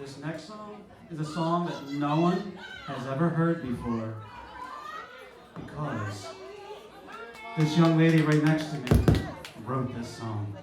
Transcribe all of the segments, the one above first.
This next song is a song that no one has ever heard before because this young lady right next to me wrote this song.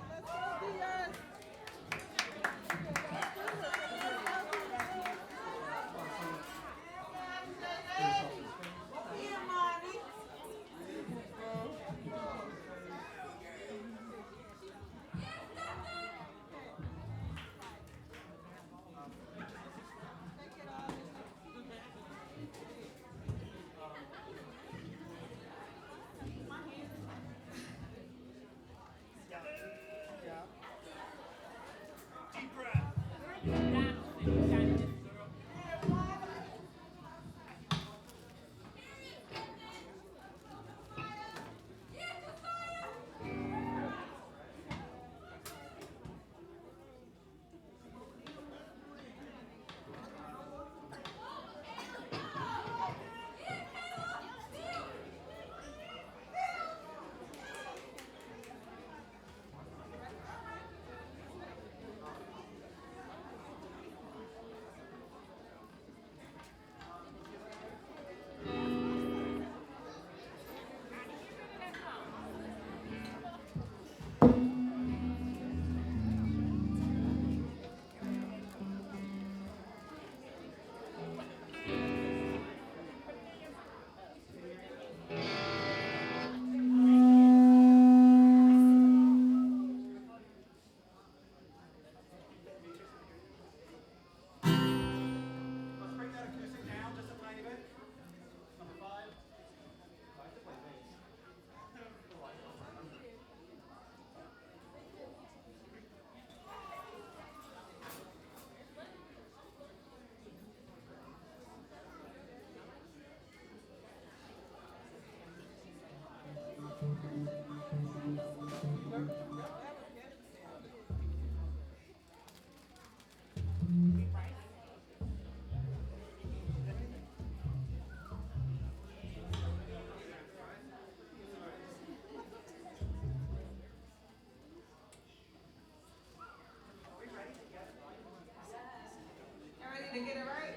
To get it right?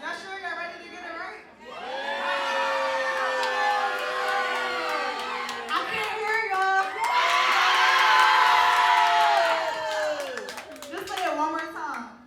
Y'all sure y'all ready to get it right? I can't hear y'all. Just say it one more time.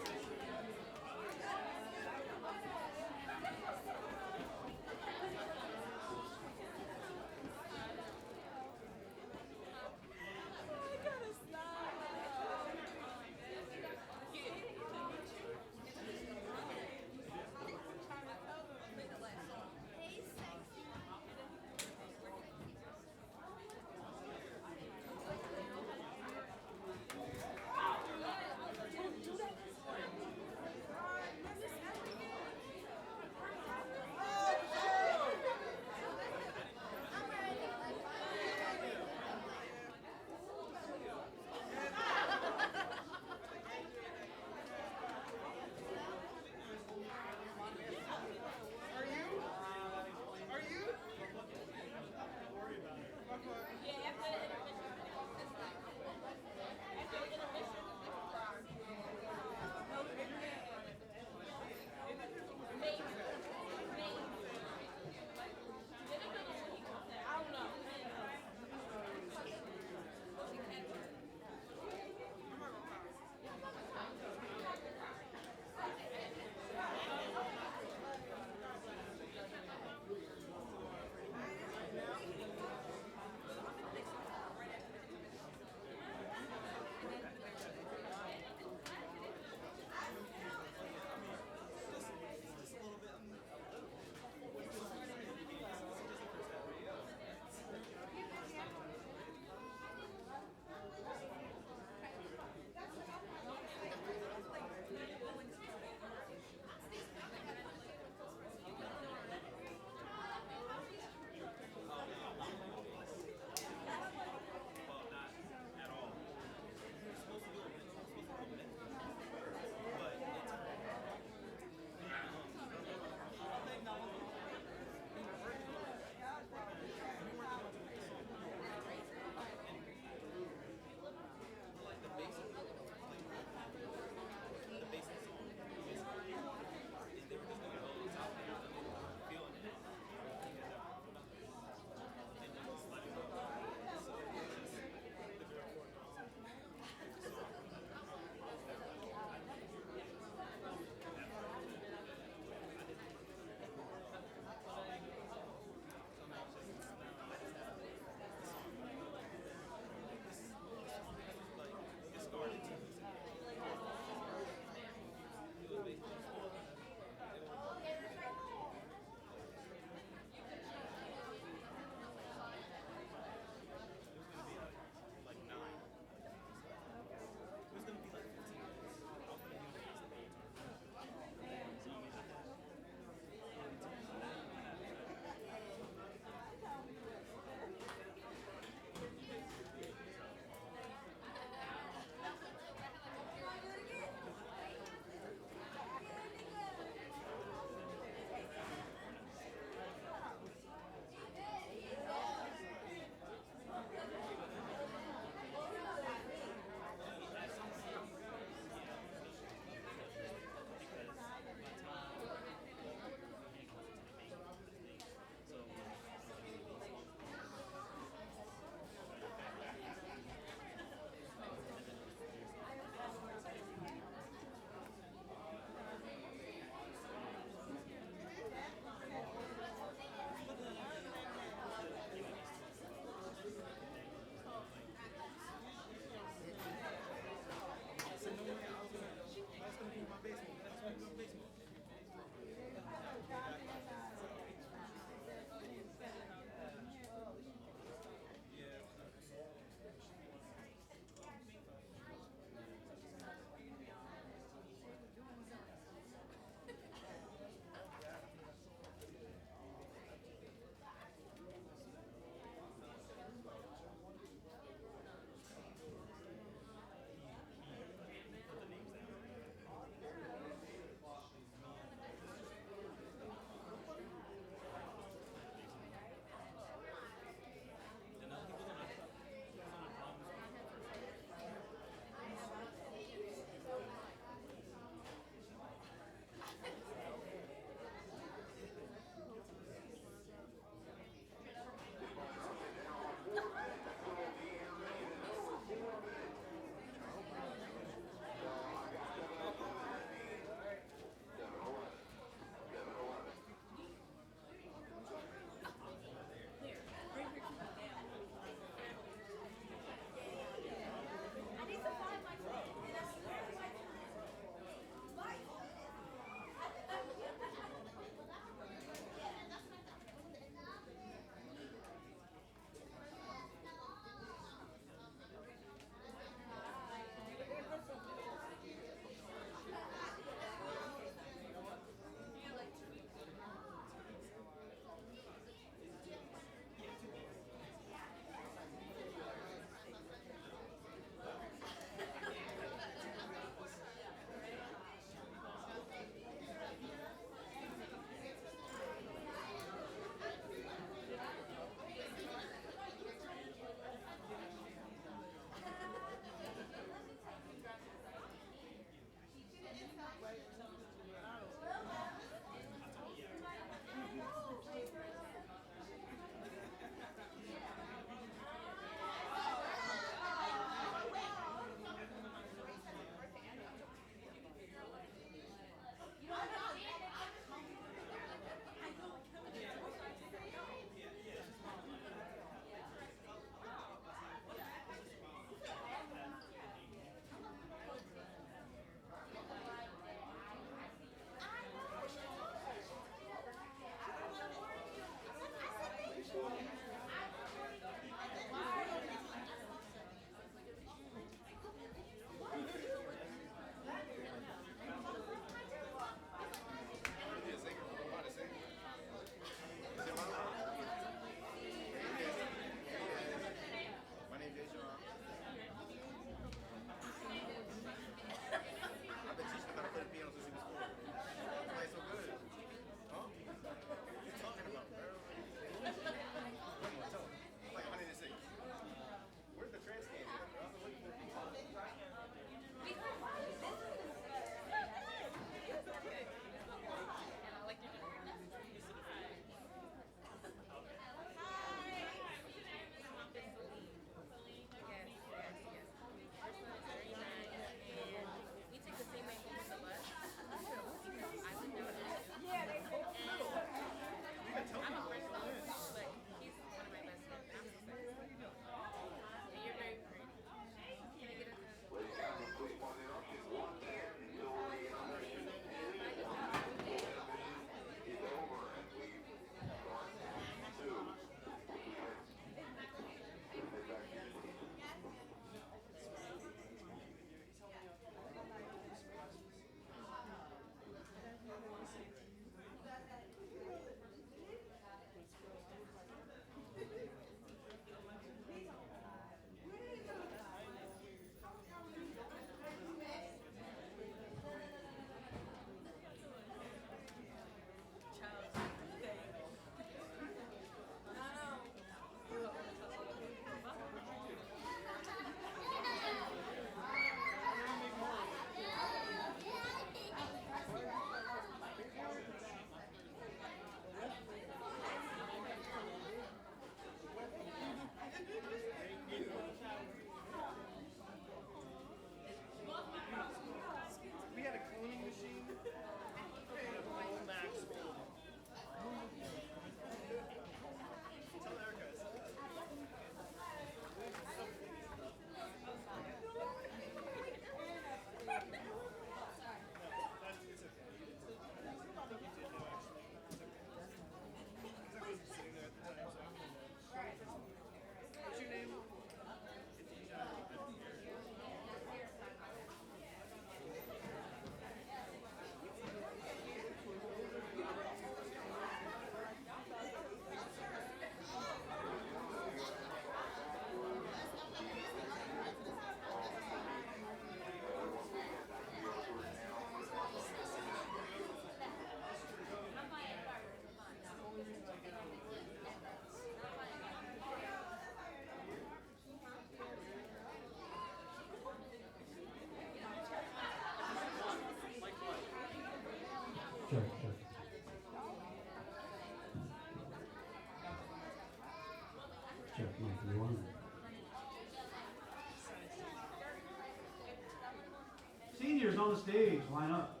Seniors on the stage, line up.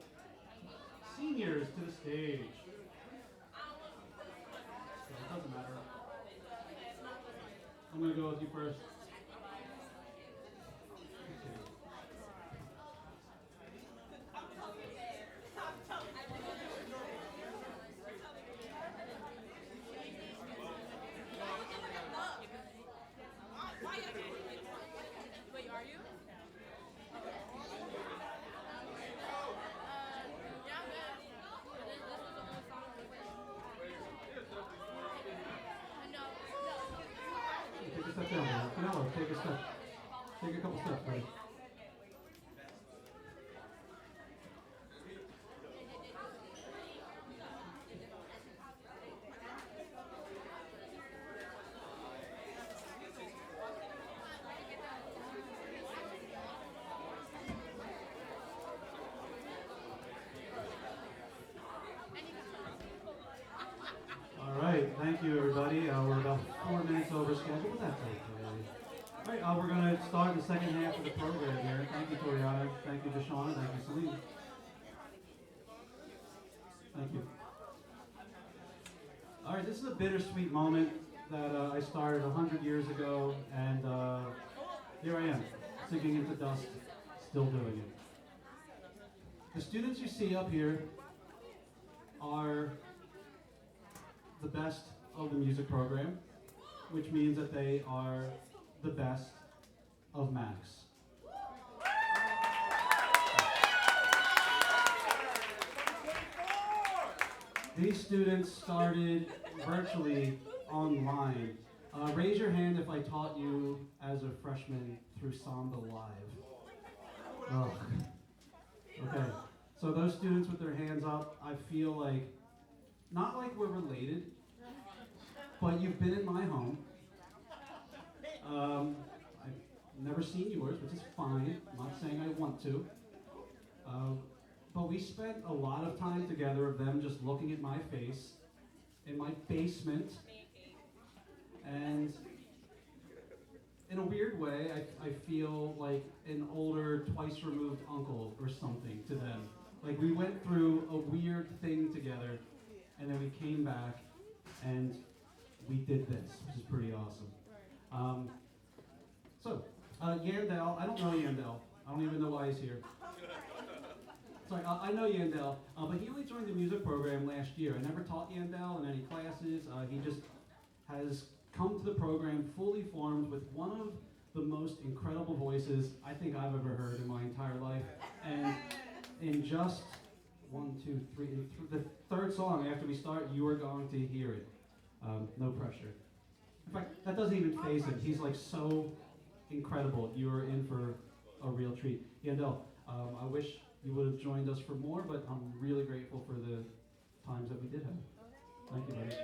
Seniors to the stage. So it doesn't matter. I'm going to go with you first. Wait, are you? Yeah, man. This was the only song we No. Take a step down, man. Canelo, take a step. Take a couple steps, buddy. All right, thank you, everybody. We're about 4 minutes over schedule, but that's okay. All right, we're going to start the second half of the program here. Thank you, Toriana. Thank you, Deshauna. Thank you, Celine. Thank you. All right, this is a bittersweet moment that I started 100 years ago, and here I am, sinking into dust, still doing it. The students you see up here are the best of the music program, which means that they are the best of Max. These students started virtually online. Raise your hand if I taught you as a freshman through Samba Live. Oh. Okay, so those students with their hands up, I feel like, not like we're related, but you've been in my home. I've never seen yours, which is fine. I'm not saying I want to. But we spent a lot of time together of them just looking at my face in my basement. And in a weird way, I feel like an older, twice-removed uncle or something to them. Like we went through a weird thing together, and then we came back, and we did this, which is pretty awesome. Yandel, I don't know Yandel. I don't even know why he's here. Sorry, I know Yandel, but he only joined the music program last year. I never taught Yandel in any classes. He just has come to the program fully formed with one of the most incredible voices I think I've ever heard in my entire life. And in just 1, 2, 3, the third song after we start, you are going to hear it. No pressure. In fact, that doesn't even faze him. He's like so incredible. You're in for a real treat. Yandel, I wish you would have joined us for more, but I'm really grateful for the times that we did have. Thank you, buddy.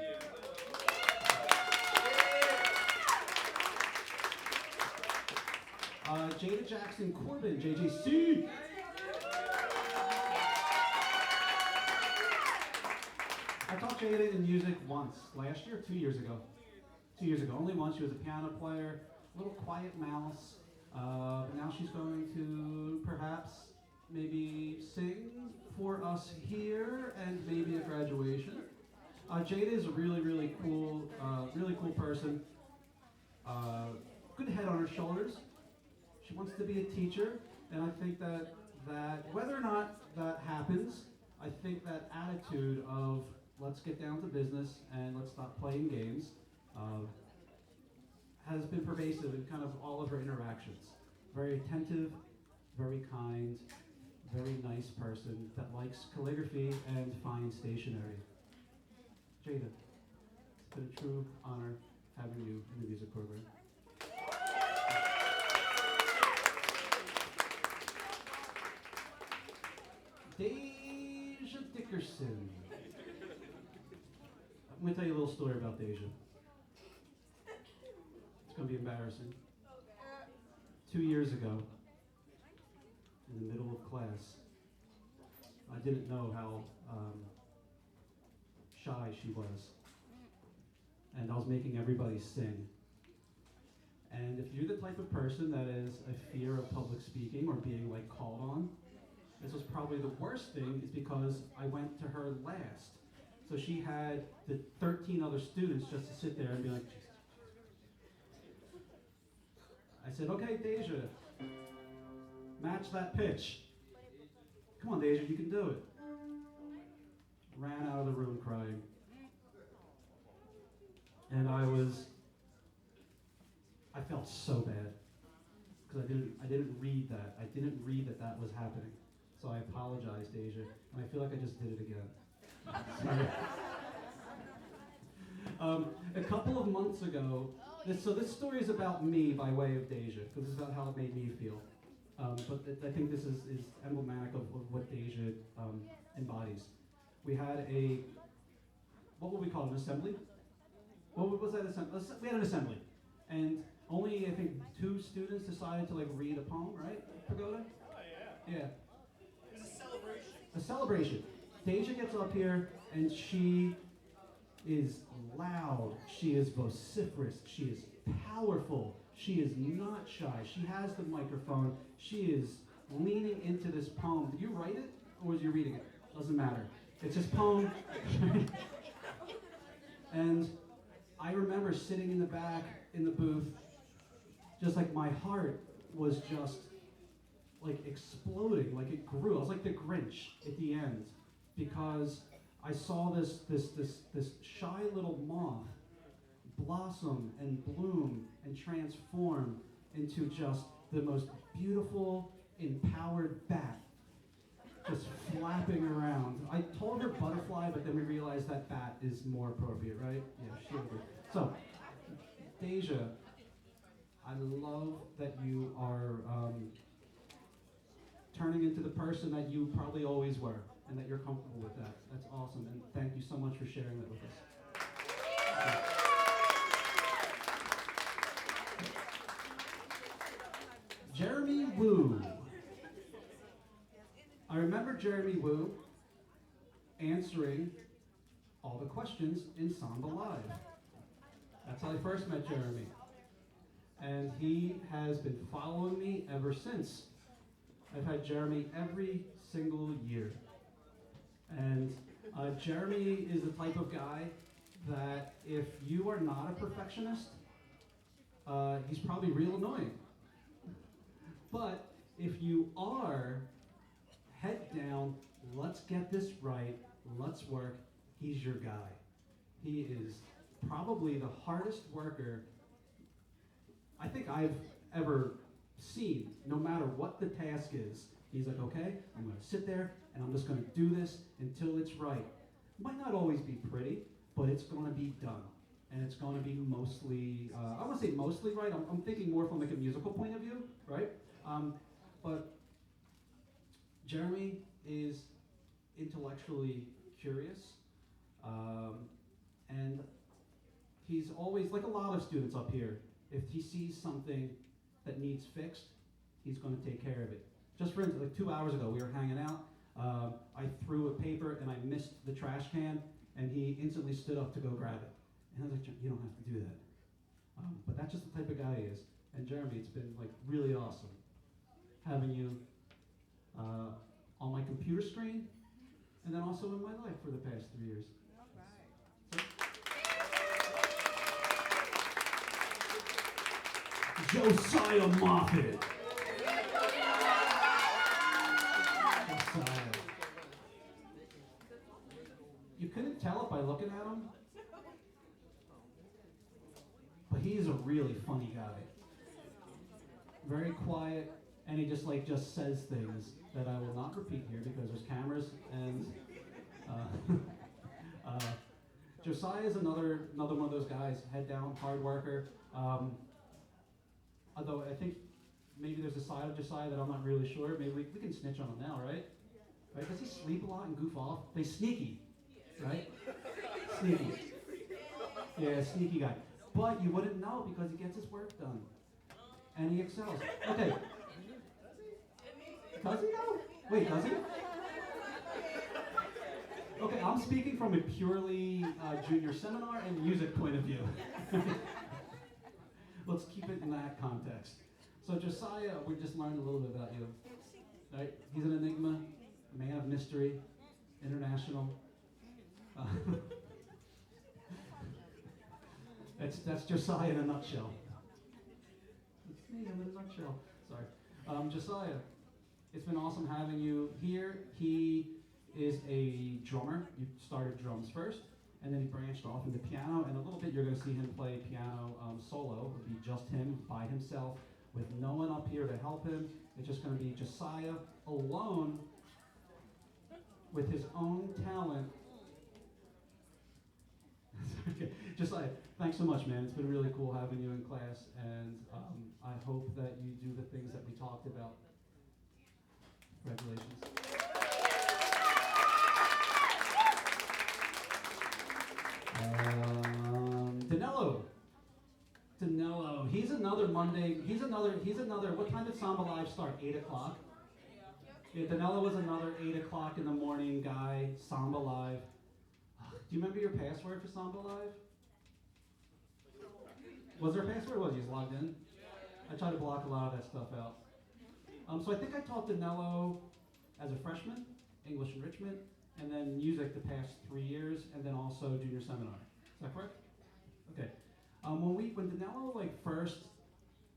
Jada Jackson Corbin, JJC. I taught Jada in music once, last year, 2 years ago. 2 years ago, only once. She was a piano player, a little quiet mouse. But now she's going to perhaps maybe sing for us here and maybe a graduation. Jada is a really cool person. Good head on her shoulders. She wants to be a teacher, and I think that whether or not that happens, I think that attitude of let's get down to business and let's stop playing games has been pervasive in kind of all of her interactions. Very attentive, very kind, very nice person that likes calligraphy and fine stationery. Jada, it's been a true honor having you in the music program. Deja Dickerson. I'm going to tell you a little story about Deja. It's going to be embarrassing. 2 years ago, in the middle of class, I didn't know how shy she was. And I was making everybody sing. And if you're the type of person that is a fear of public speaking or being like called on, This was probably the worst thing, is because I went to her last. So she had the 13 other students just to sit there and be like, Jesus. I said, okay, Deja, match that pitch. Come on, Deja, you can do it. Ran out of the room crying. And I felt so bad. Because I didn't read that. I didn't read that that was happening. So I apologize, Deja. And I feel like I just did it again. Sorry. A couple of months ago, this story is about me by way of Deja, because it's about how it made me feel. But I think this is emblematic of what Deja embodies. We had what would we call it, an assembly? What was that assembly? We had an assembly. And only, I think, 2 students decided to read a poem, right, Pagoda? Oh, yeah. Yeah. It was a celebration. A celebration. Deja gets up here and she is loud. She is vociferous. She is powerful. She is not shy. She has the microphone. She is leaning into this poem. Did you write it or was you reading it? Doesn't matter. It's this poem. And I remember sitting in the back in the booth, just like my heart was just exploding, like it grew. I was like the Grinch at the end, because I saw this shy little moth blossom and bloom and transform into just the most beautiful, empowered bat, just flapping around. I told her butterfly, but then we realized that bat is more appropriate, right? Yeah, she would. So, Deja, I love that you are turning into the person that you probably always were, and that you're comfortable with that. That's awesome, and thank you so much for sharing that with us. Jeremy Wu. I remember Jeremy Wu answering all the questions in Samba Live. That's how I first met Jeremy. And he has been following me ever since. I've had Jeremy every single year. And Jeremy is the type of guy that if you are not a perfectionist, he's probably real annoying. But if you are head down, let's get this right, let's work, he's your guy. He is probably the hardest worker I think I've ever seen, no matter what the task is. He's like, okay, I'm going to sit there and I'm just going to do this until it's right. It might not always be pretty, but it's going to be done. And it's going to be mostly, I want to say mostly right, I'm thinking more from a musical point of view, right? But Jeremy is intellectually curious, and he's always, like a lot of students up here, if he sees something that needs fixed, he's going to take care of it. Just for instance, 2 hours ago, we were hanging out, I threw a paper and I missed the trash can, and he instantly stood up to go grab it. And I was like, you don't have to do that. But that's just the type of guy he is. And Jeremy, it's been really awesome having you on my computer screen, and then also in my life for the past 3 years. Josiah Moffett. Josiah. You couldn't tell it by looking at him, but he is a really funny guy. Very quiet, and he just says things that I will not repeat here because there's cameras, and Josiah is another one of those guys, head down, hard worker. Although I think maybe there's a side of Josiah that I'm not really sure. Maybe we can snitch on him now, right? Right? Does he sleep a lot and goof off? He's sneaky, right? Sneaky. Yeah, sneaky guy. But you wouldn't know because he gets his work done. And he excels. Okay. Does he though? Wait, does he? Okay, I'm speaking from a purely junior seminar and music point of view. Let's keep it in that context. So Josiah, we just learned a little bit about you. right? He's an enigma, a man of mystery, international. Uh, that's Josiah in a nutshell. It's me in a nutshell. Sorry. Josiah, it's been awesome having you here. He is a drummer. You started drums first, and then he branched off into piano. And a little bit, you're going to see him play piano solo. It'll be just him by himself with no one up here to help him. It's just going to be Josiah alone with his own talent. Okay. Josiah, thanks so much, man. It's been really cool having you in class, and I hope that you do the things that we talked about. Congratulations. Danilo, he's another Monday, he's another, what time did Samba Live start? 8 o'clock? Yeah, Danilo was another 8 o'clock in the morning guy, Samba Live. Do you remember your password for Samba Live? Was there a password? Was you just logged in? I try to block a lot of that stuff out. So I think I taught Danilo as a freshman, English enrichment, and then music the past 3 years, and then also junior seminar. Is that correct? Okay. When Danilo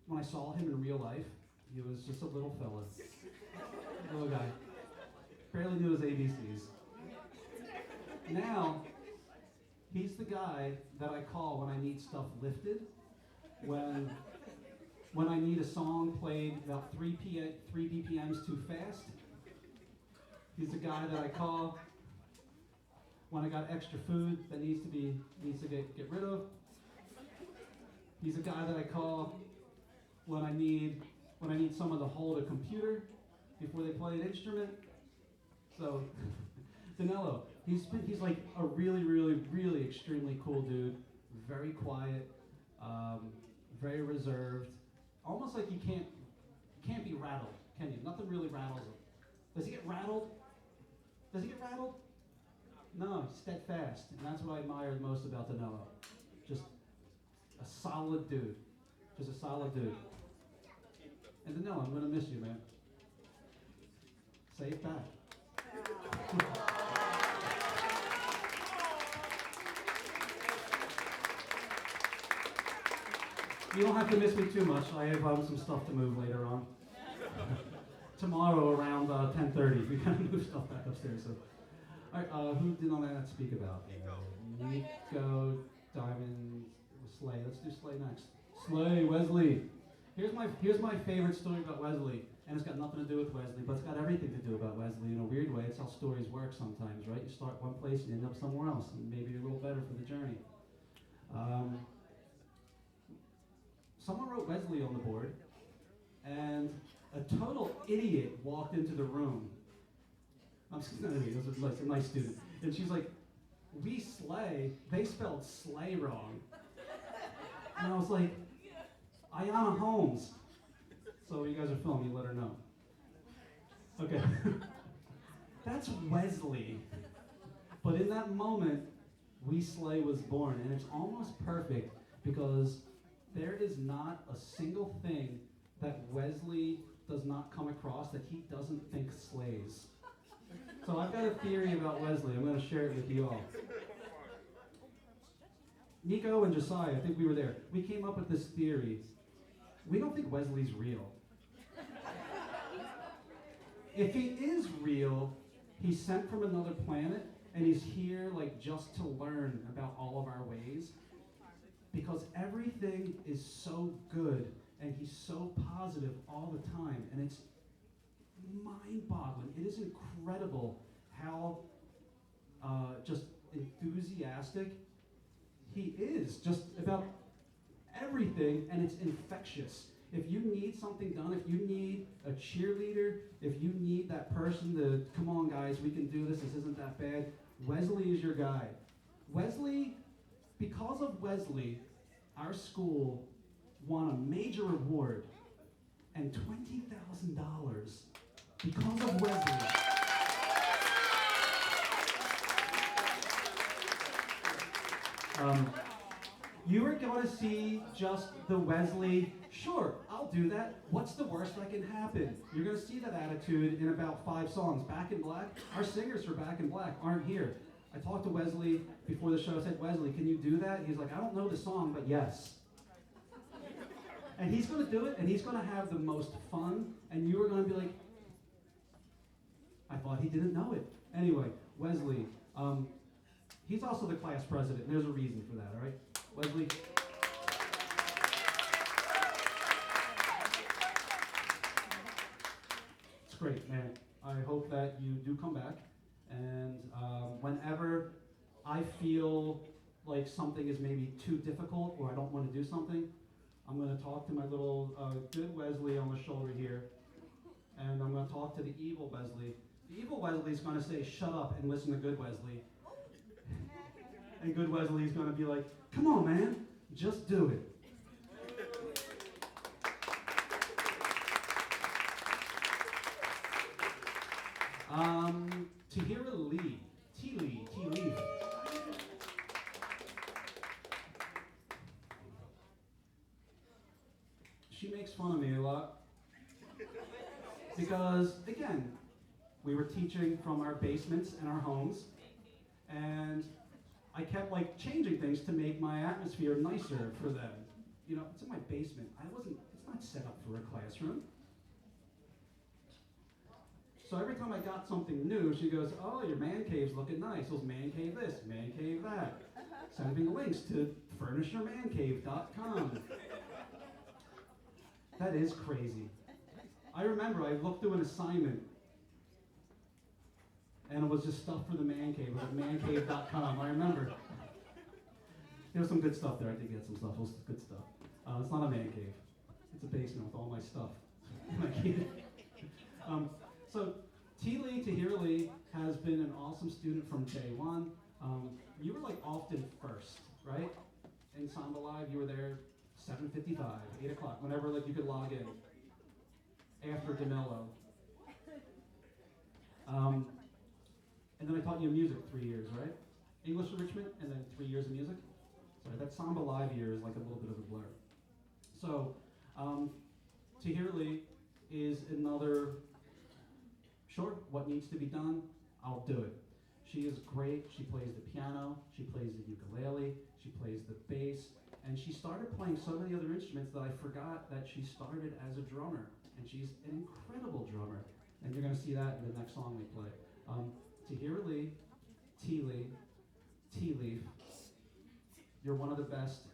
when I saw him in real life, he was just a little fella, little guy, barely knew his ABCs. Now, he's the guy that I call when I need stuff lifted, when I need a song played about 3 BPMs too fast. He's the guy that I call when I got extra food that needs to get rid of. He's a guy that I call when I need someone to hold a computer before they play an instrument. So, Danilo, he's like a really, really, really extremely cool dude. Very quiet, very reserved. Almost like you can't be rattled, can you? Nothing really rattles him. Does he get rattled? Does he get rattled? No, he's steadfast, and that's what I admired most about Danilo. Just a solid dude. Just a solid dude. And Danilo, I'm gonna miss you, man. Say it back. You don't have to miss me too much. I have some stuff to move later on. Tomorrow around 10:30, we gotta move stuff back upstairs. So, all right, who did I not speak about? Nico, Diamond, Slay. Let's do Slay next. Slay, Wesley. Here's my favorite story about Wesley, and it's got nothing to do with Wesley, but it's got everything to do about Wesley in a weird way. It's how stories work sometimes, right? You start one place and end up somewhere else, and maybe you're a little better for the journey. Someone wrote Wesley on the board, and a total idiot walked into the room. This was a nice student. And she's like, "We slay, they spelled slay wrong." And I was like, Ayanna Holmes. So you guys are filming, you let her know. Okay. That's Wesley. But in that moment, We Slay was born, and it's almost perfect because there is not a single thing that Wesley does not come across that he doesn't think slays. So I've got a theory about Wesley. I'm going to share it with you all. Nico and Josiah, I think we were there. We came up with this theory. We don't think Wesley's real. If he is real, he's sent from another planet, and he's here just to learn about all of our ways. Because everything is so good, and he's so positive all the time, and it's mind-boggling. It is incredible how just enthusiastic he is just about everything, and it's infectious. If you need something done, if you need a cheerleader, if you need that person to, come on guys, we can do this isn't that bad, Wesley is your guy. Wesley, because of Wesley, our school won a major award and $20,000 because of Wesley. You are going to see just the Wesley. Sure, I'll do that. What's the worst that can happen? You're going to see that attitude in about 5 songs. Back in Black, our singers for Back in Black aren't here. I talked to Wesley before the show. I said, Wesley, can you do that? He's like, I don't know the song, but yes. And he's going to do it, and he's going to have the most fun, and you are going to be like, I thought he didn't know it. Anyway, Wesley, he's also the class president. There's a reason for that, all right? Wesley. It's great, man. I hope that you do come back. And whenever I feel like something is maybe too difficult or I don't want to do something, I'm going to talk to my little good Wesley on the shoulder here. And I'm going to talk to the evil Wesley. The evil Wesley is going to say, shut up and listen to good Wesley. And good Wesley is going to be like, come on, man, just do it. Tahira Lee. T-Lee. She makes fun of me a lot. Because, again, we were teaching from our basements and our homes, and I kept changing things to make my atmosphere nicer for them. You know, it's in my basement. It's not set up for a classroom. So every time I got something new, she goes, oh, your man cave's looking nice. Let's man cave this, man cave that. Sending links to furnishyourmancave.com. That is crazy. I remember I looked through an assignment, and it was just stuff for the man cave. It was mancave.com. I remember. There was some good stuff there. I did get some stuff. It was good stuff. It's not a man cave. It's a basement with all my stuff. So T-Lee, Tahira Lee, has been an awesome student from day one. You were often first, right? In Samba Live, you were there 7:55, 8 o'clock, whenever you could log in. After DeMello. And then I taught you music 3 years, right? English enrichment, and then 3 years of music. Sorry, that Samba Live year is a little bit of a blur. So, Tahira Lee is another, sure, what needs to be done, I'll do it. She is great. She plays the piano, she plays the ukulele, she plays the bass, and she started playing so many other instruments that I forgot that she started as a drummer. And she's an incredible drummer. And you're going to see that in the next song we play. Tahira Lee, T-Lee, T-Leaf, you're one of the best.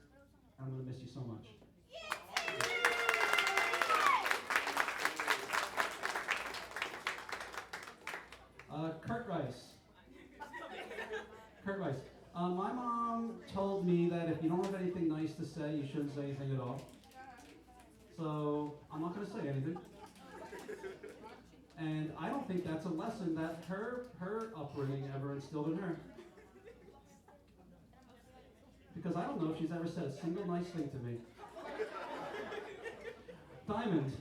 I'm going to miss you so much. Kurt Rice. Kurt Rice. My mom told me that if you don't have anything nice to say, you shouldn't say anything at all. So I'm not going to say anything. And I don't think that's a lesson that her upbringing ever instilled in her. Because I don't know if she's ever said a single nice thing to me. Diamond.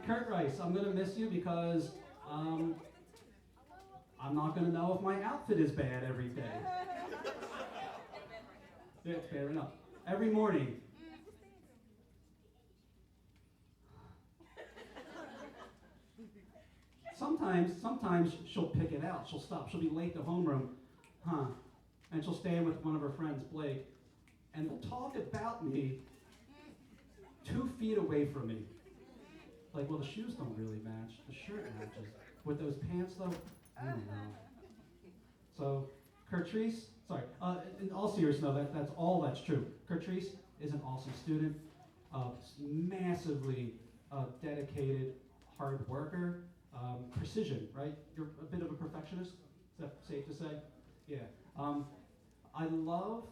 Kurt Rice, I'm going to miss you because I'm not going to know if my outfit is bad every day. Yeah, it's fair enough. Every morning. Sometimes she'll pick it out. She'll stop. She'll be late to homeroom. And she'll stand with one of her friends, Blake, and talk about me 2 feet away from me. Well, the shoes don't really match. The shirt matches. With those pants, though, I don't know. So, Kurtrice, sorry, in all seriousness, that's true. Kurtrice is an awesome student, massively dedicated, hard worker, precision, right? You're a bit of a perfectionist, is that safe to say? Yeah. I love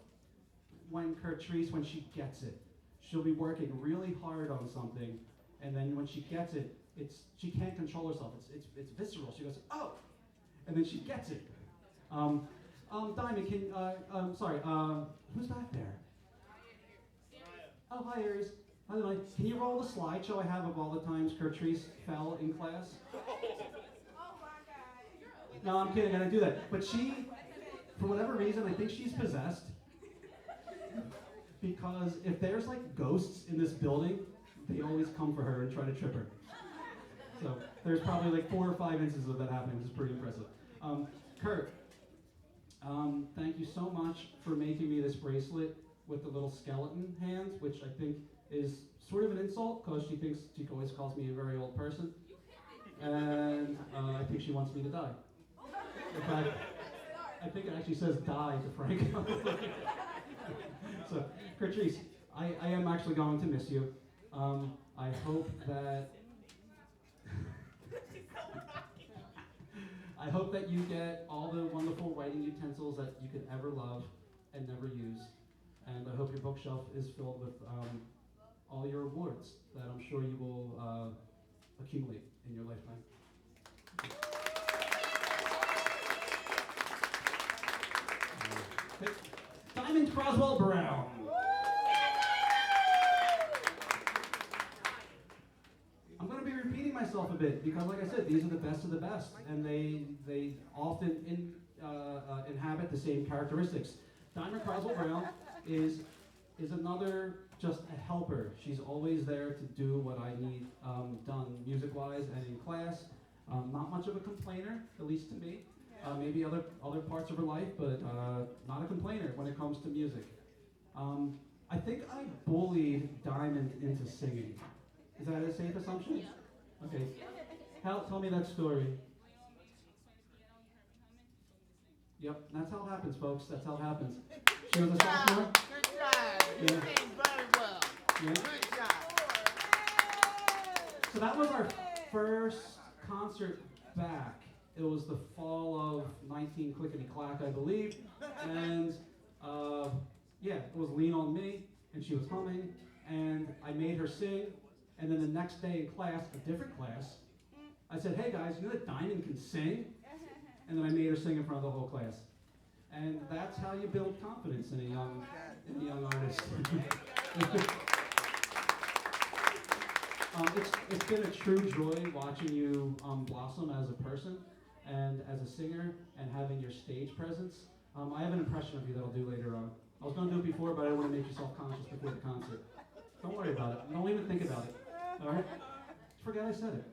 when Kurtrice, when she gets it, she'll be working really hard on something, and then when she gets it, she can't control herself. It's visceral. She goes, oh, and then she gets it. Diamond, who's back there? Oh, hi, Aries. By the way, can you roll the slideshow I have of all the times Kurtrice fell in class? No, I'm kidding. I didn't do that. But she, for whatever reason, I think she's possessed. because if there's like ghosts in this building, they always come for her and try to trip her. So there's probably like 4 or 5 instances of that happening, which is pretty impressive. Kurt, thank you so much for making me this bracelet with the little skeleton hands, which I think is sort of an insult because she thinks she always calls me a very old person. And I think she wants me to die. In fact, I think it actually says die to Frank. So, Kurtrice, I am actually going to miss you. I hope that I hope that you get all the wonderful writing utensils that you could ever love and never use. And I hope your bookshelf is filled with all your awards that I'm sure you will accumulate in your lifetime. Okay. Diamond Croswell Brown. I'm going to be repeating myself a bit because, like I said, these are the best of the best, and they often inhabit the same characteristics. Diamond Croswell Brown is another just a helper. She's always there to do what I need done music-wise and in class. Not much of a complainer, at least to me. Maybe other parts of her life, but not a complainer when it comes to music. I think I bullied Diamond into singing. Is that a safe assumption? Okay. Tell me that story. Yep, that's how it happens, folks. That's how it happens. She was a sophomore. Good job. You Yeah. did very well. Yeah. Good job. So that was our first concert back. It was the fall of 19 Clickety Clack, I believe. And yeah, it was Lean on Me, and she was humming, and I made her sing. And then the next day in class, a different class, I said, hey guys, you know that Diamond can sing? And then I made her sing in front of the whole class. And that's how you build confidence in a young artist. It's been a true joy watching you blossom as a person and as a singer and having your stage presence. I have an impression of you that I'll do later on. I was going to do it before, but I didn't want to make you self-conscious before the concert. Don't worry about it. Don't even think about it. All right? Forget I said it.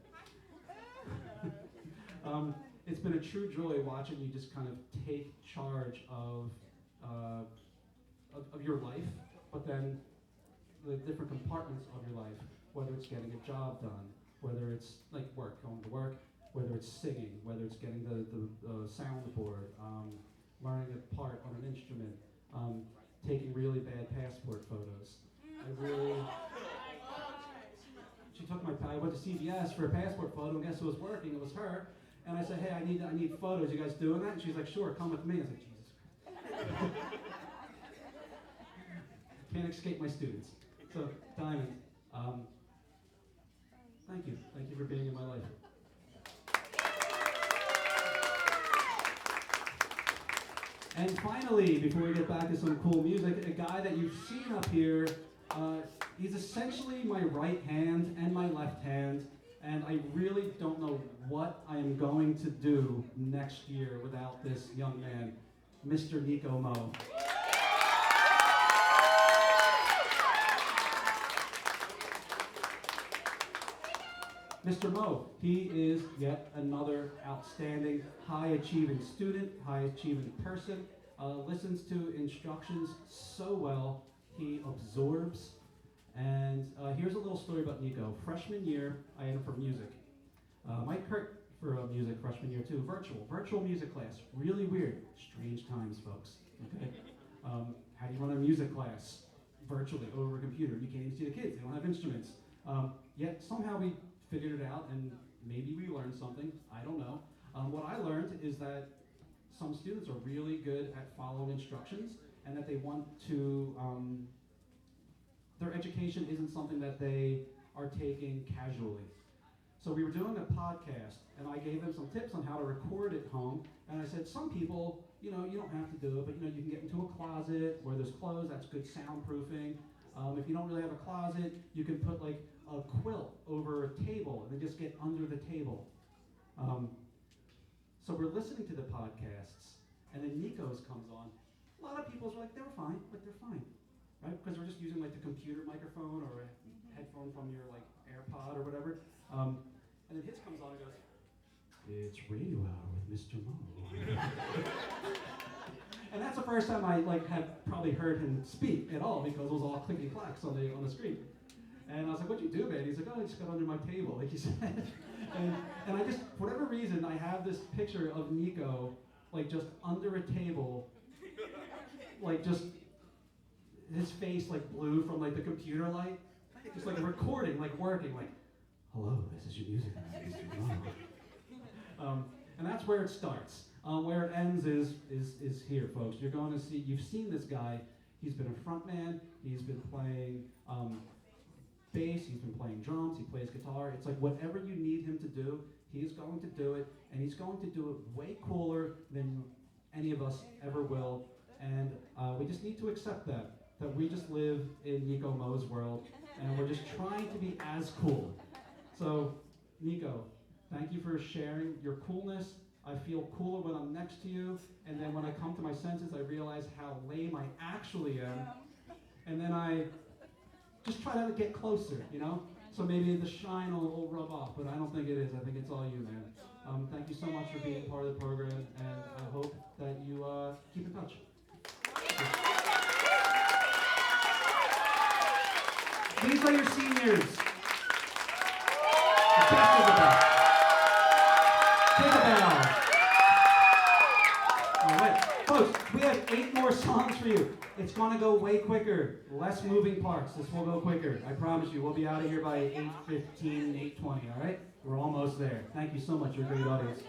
It's been a true joy watching you just kind of take charge of your life, but then the different compartments of your life, whether it's getting a job done, whether it's like work, going to work, whether it's singing, whether it's getting the soundboard, learning a part on an instrument, taking really bad passport photos. She took I went to CVS for a passport photo, and guess who was working? It was her. And I said, hey, I need photos. You guys doing that? And she's like, sure, come with me. I was like, Jesus Christ. Can't escape my students. So, Diamond, thank you. Thank you for being in my life. And finally, before we get back to some cool music, a guy that you've seen up here, he's essentially my right hand and my left hand, and I really don't know what I am going to do next year without this young man, Mr. Nico Mo. Mr. Mo, he is yet another outstanding, high-achieving student, high-achieving person, listens to instructions so well, he absorbs. And here's a little story about Nico. Freshman year, I had him for music. Mike Kurt for music freshman year too. Virtual music class. Really weird. Strange times, folks. Okay. How do you run a music class? Virtually, over a computer. You can't even see the kids. They don't have instruments. Yet somehow we figured it out, and maybe we learned something. I don't know. What I learned is that some students are really good at following instructions, and that they want to, their education isn't something that they are taking casually. So we were doing a podcast, and I gave them some tips on how to record at home, and I said, some people, you don't have to do it, but you can get into a closet where there's clothes, that's good soundproofing. If you don't really have a closet, you can put like a quilt over a table and then just get under the table. So we're listening to the podcasts, and then Nico's comes on. A lot of people are like, they're fine. right? Because we're just using like the computer microphone or a headphone from your like AirPod or whatever. And then Hits comes on and goes, "It's Radio Hour with Mr. Mo." And that's the first time I like had probably heard him speak at all because it was all clicky clacks on the screen. And I was like, "What'd you do, man?" He's like, "Oh, I just got under my table," like he said. and I just, for whatever reason, I have this picture of Nico like just under a table, like just his face like blue from like the computer light, just like a recording, like working, like, "Hello, this is your music man, Mr. Mo." And that's where it starts. Where it ends is here, folks. You're going to see, you've seen this guy. He's been a frontman. He's been playing bass. He's been playing drums. He plays guitar. It's like whatever you need him to do, he's going to do it, and he's going to do it way cooler than any of us ever will. And we just need to accept that we just live in Nico Mo's world, and we're just trying to be as cool. So, Nico, thank you for sharing your coolness. I feel cooler when I'm next to you, and then when I come to my senses, I realize how lame I actually am, and then I just try to get closer, you know? So maybe the shine will rub off, but I don't think it is. I think it's all you, man. Thank you so much for being part of the program, and I hope that you keep in touch. These are your seniors. The best of the best. Take a bow. All right, folks, we have 8 more songs for you. It's going to go way quicker. Less moving parts. This will go quicker. I promise you. We'll be out of here by 8:15, 8:20, all right? We're almost there. Thank you so much. You're a great audience.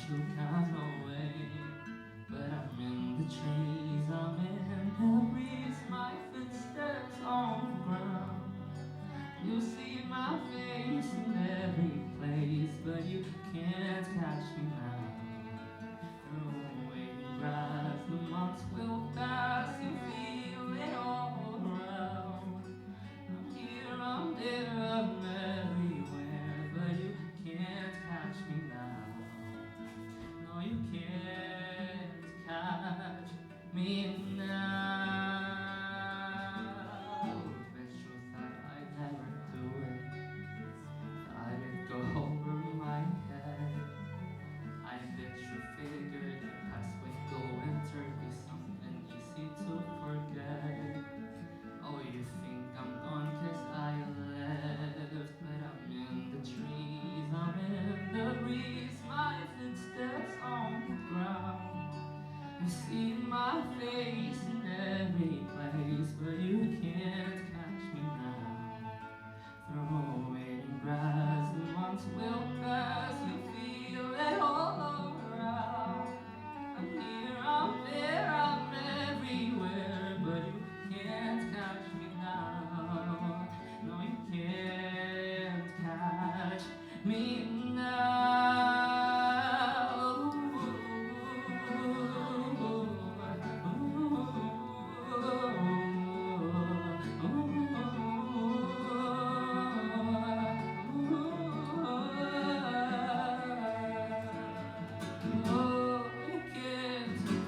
you gone away. But I'm in the trees, I'm in the breeze, my footsteps on the ground. You see my face in every place, but you can't catch me now. Through waiting grass, the months will pass, you feel it all around. I'm here, I'm there, I'm everywhere, but you can't catch me now. No, you can't catch me now. Bet you thought I'd never do it, thought it'd go over my head. I bet you figured your past would go and be something easy to forget. Oh, you think I'm gone 'cause I left, but I'm in the trees, I'm in the breeze, my footsteps on the ground. You see my face in every place, but you can't catch me now. Through waiting grass, the months will pass, you feel it all around. I'm here, I'm there, I'm everywhere, but you can't catch me now. No, you can't catch me now. Oh, you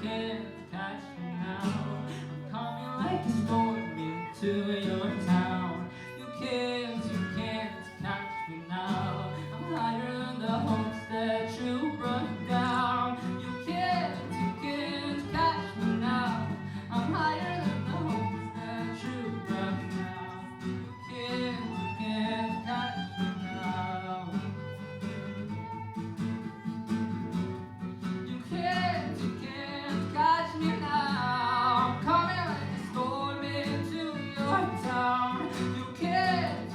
can't catch me now. I'm coming like a storm into your town. You can't catch me now. I'm higher than the hopes that you brought down. You can't catch me now. I'm higher than the hopes that you brought down. You can't catch me now. You can't catch me now. I'm coming like a storm into your town. You can't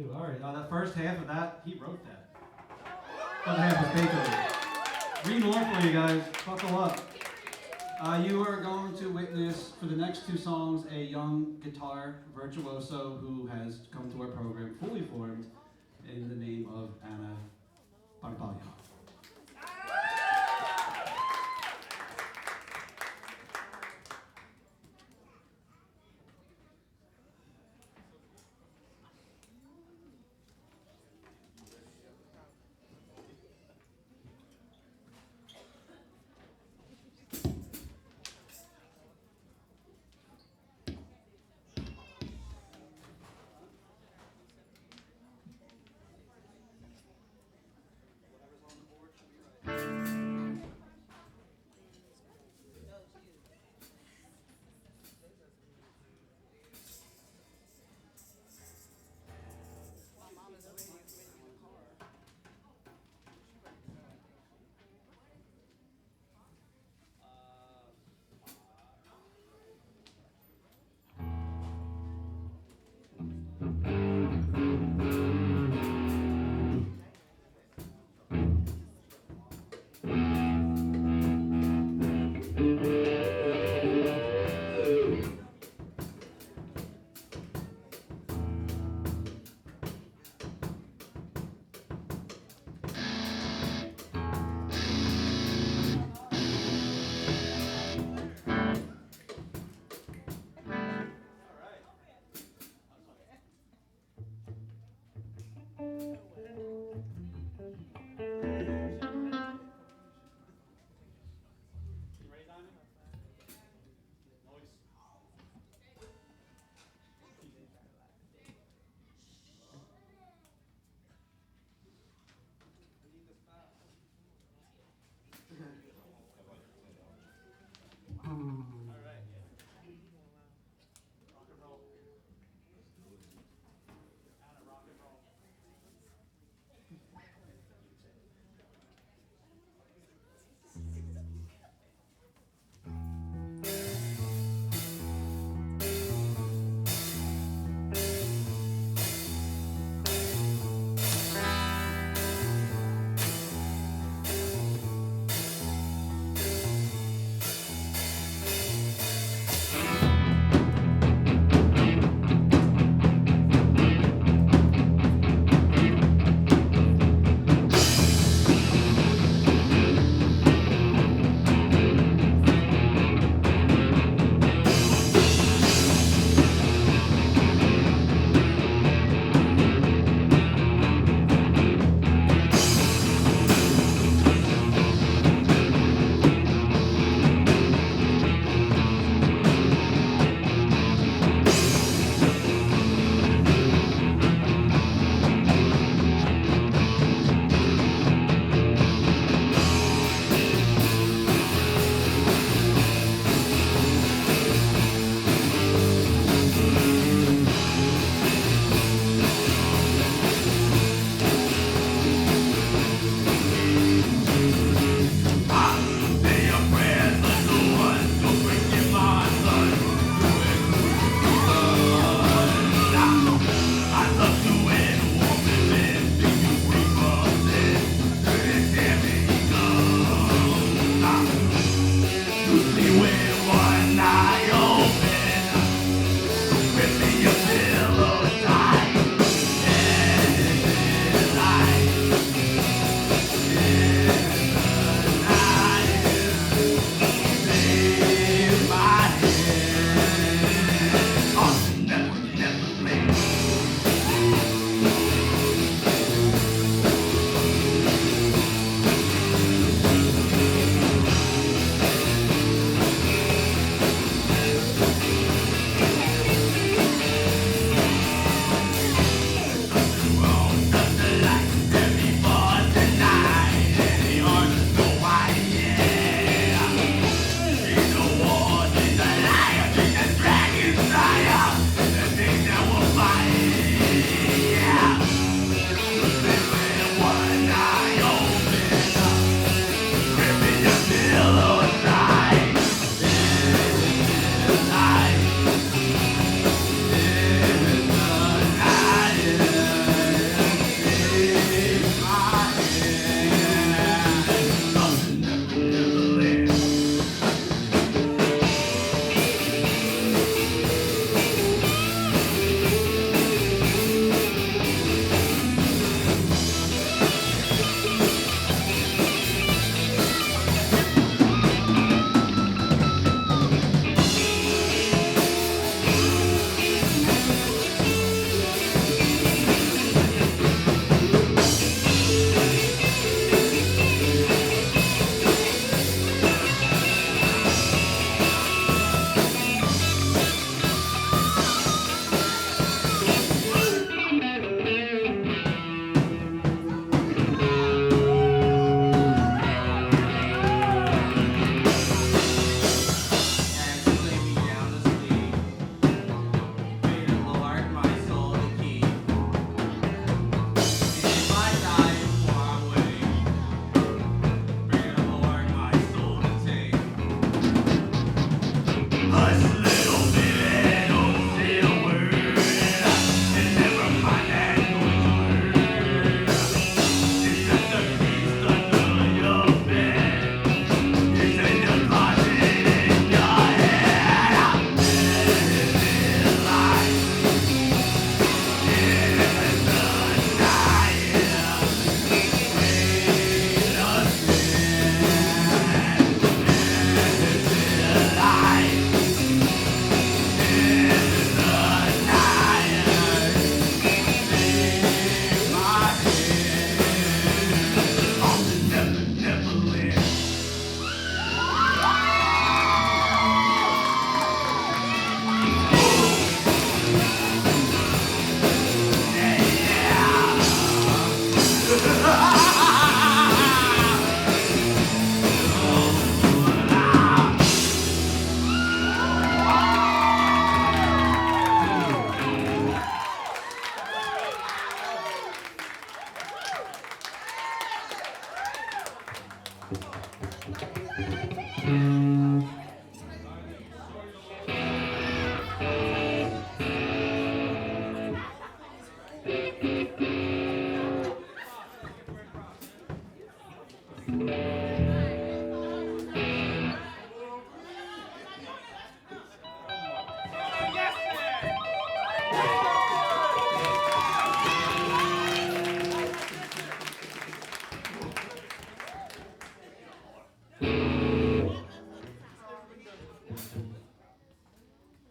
too. All right, that first half of that, he wrote that. Other half was Beethoven. Read more for you guys. Buckle up. You are going to witness, for the next two songs, a young guitar virtuoso who has come to our program fully formed in the name of Anna Barbaglia.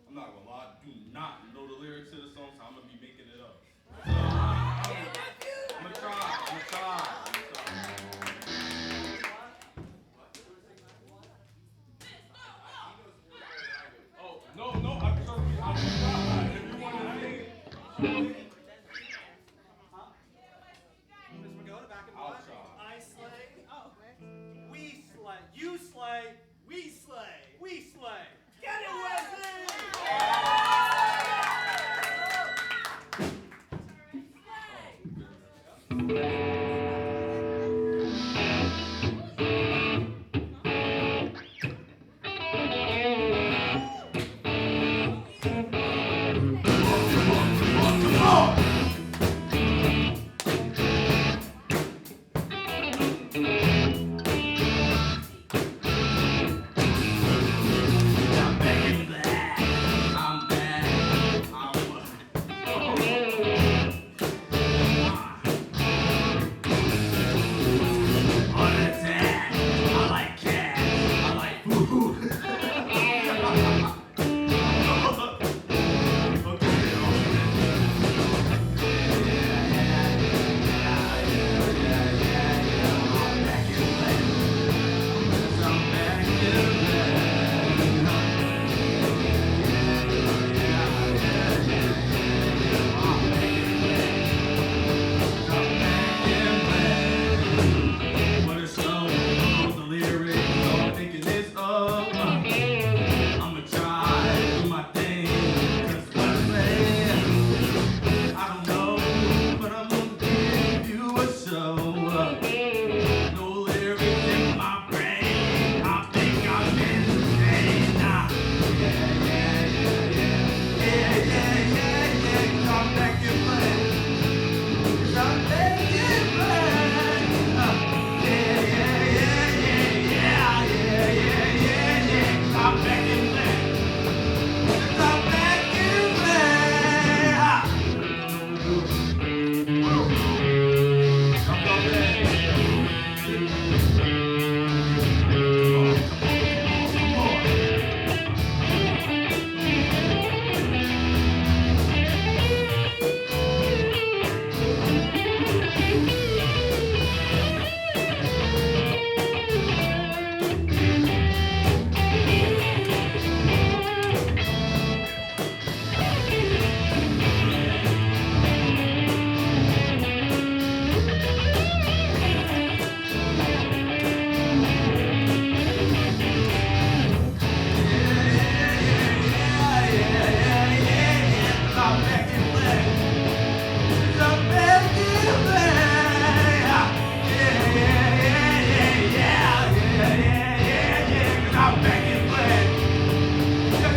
I'm not gonna lie, I do not know the lyrics to the song, so I'm gonna be making it up. So, I'm gonna try. Oh, no, I'm trust me, I'm gonna try. If you want to sing, Miss Pagoda, back in I'll black. try. I slay. Oh. We slay. You slay. We slay. We slay. Get it, Wesley!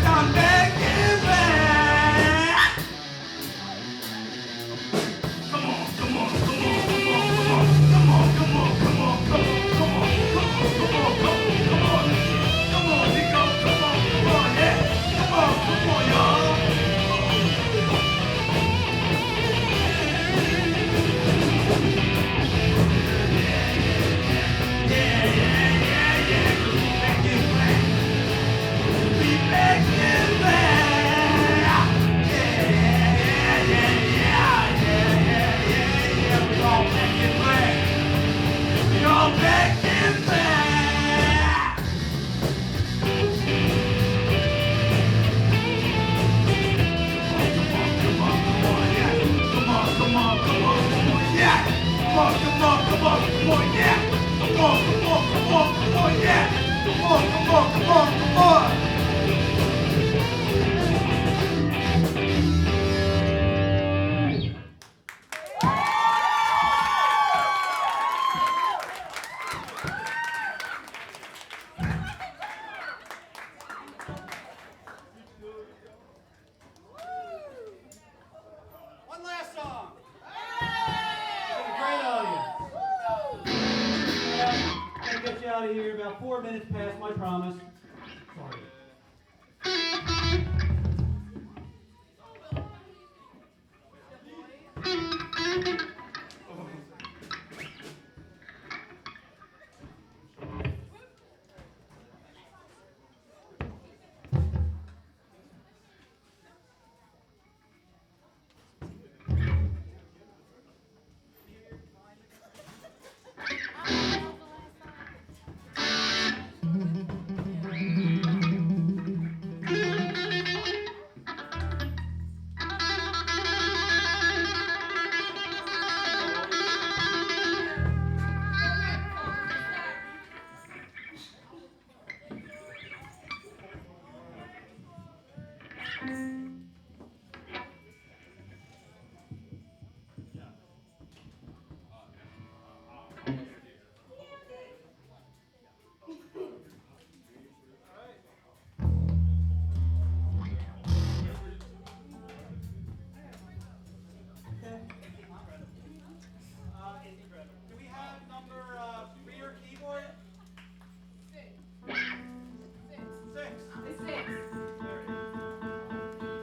I'm back. about 4 minutes past my promise. Sorry. Do we have number rear keyboard? Six. It's 6. There it is.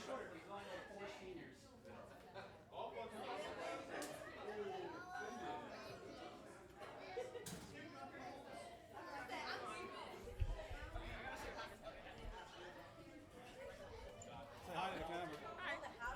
shorter.